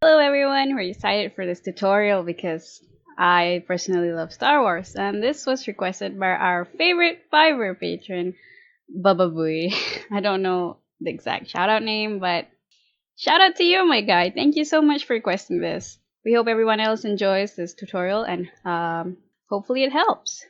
Hello everyone, we're excited for this tutorial because I personally love Star Wars and this was requested by our favorite Fiverr patron, Baba Booey. I don't know the exact shout out name, but shout out to you, my guy. Thank you so much for requesting this. We hope everyone else enjoys this tutorial and hopefully it helps.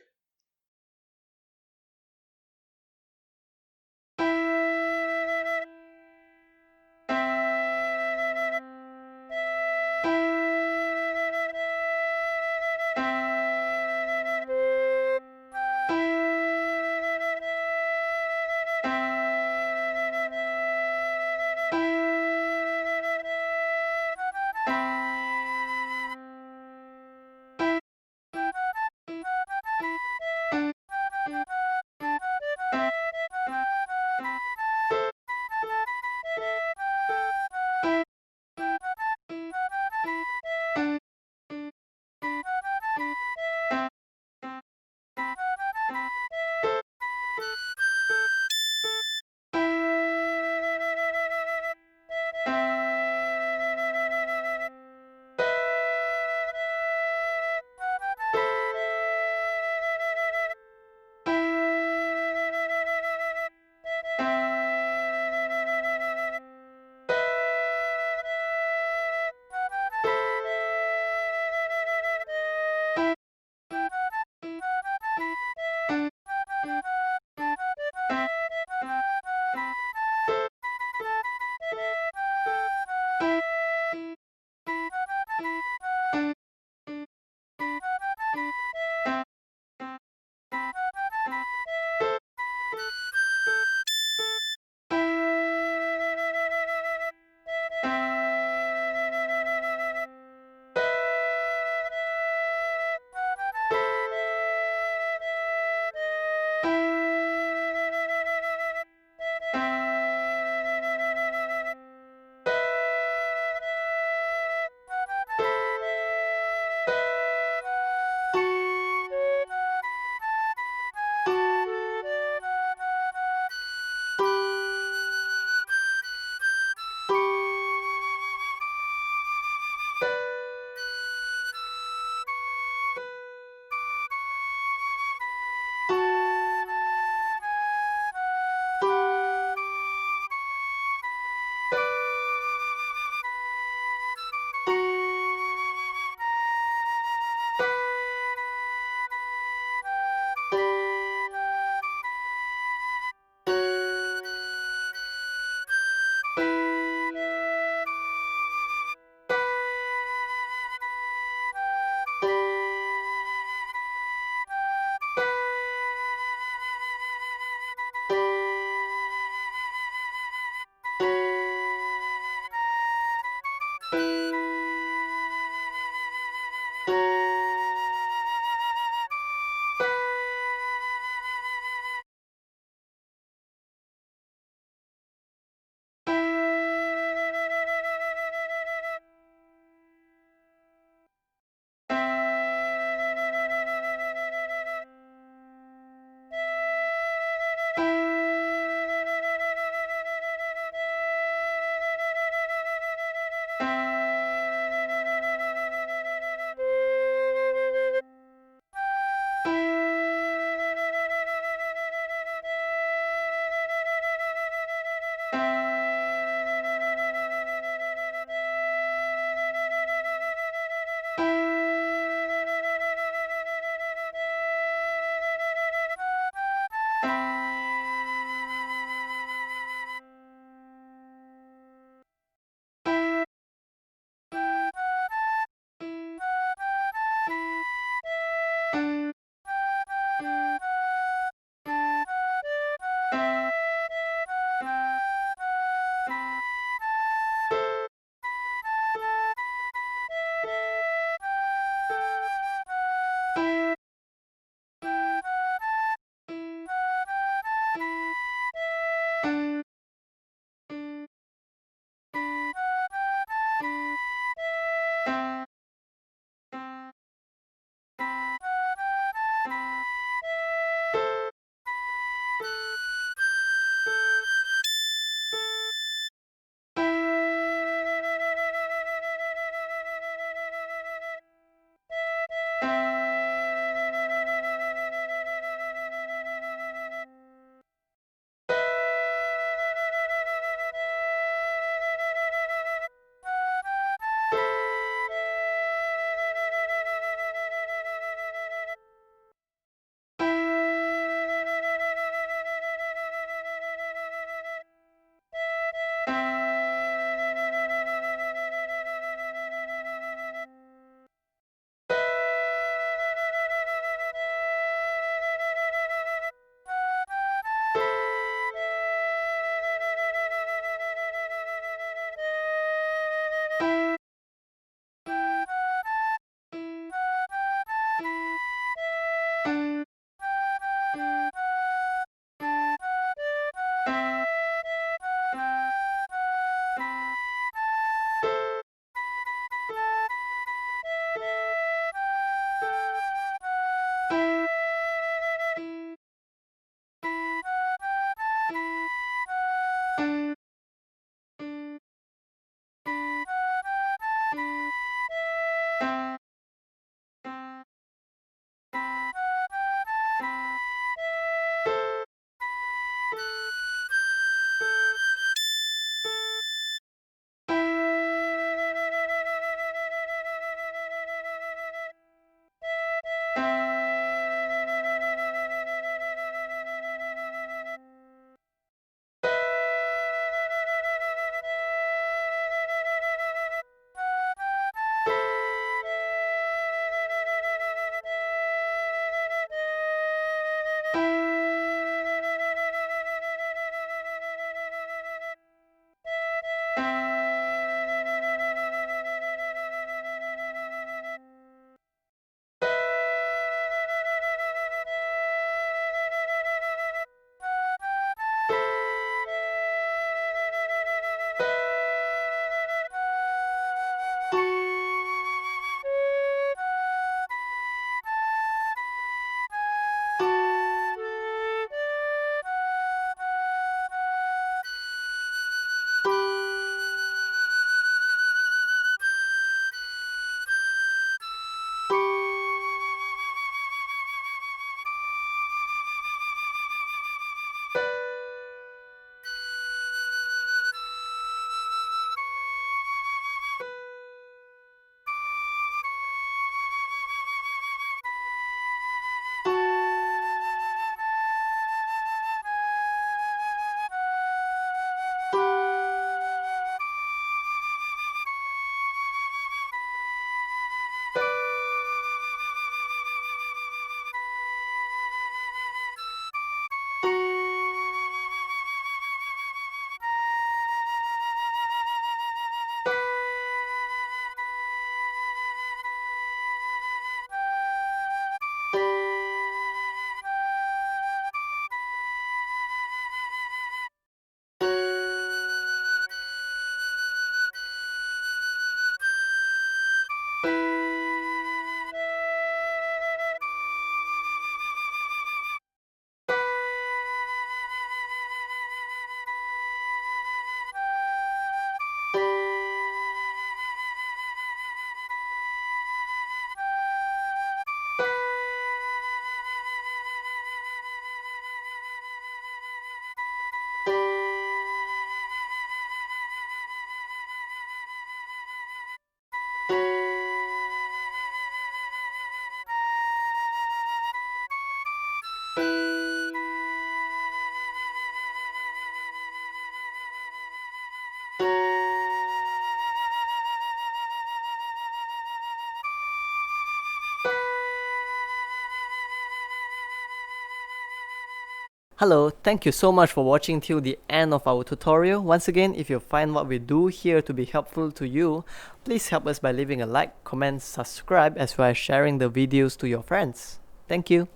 Hello, thank you so much for watching till the end of our tutorial. Once again, if you find what we do here to be helpful to you, please help us by leaving a like, comment, subscribe, as well as sharing the videos to your friends. Thank you.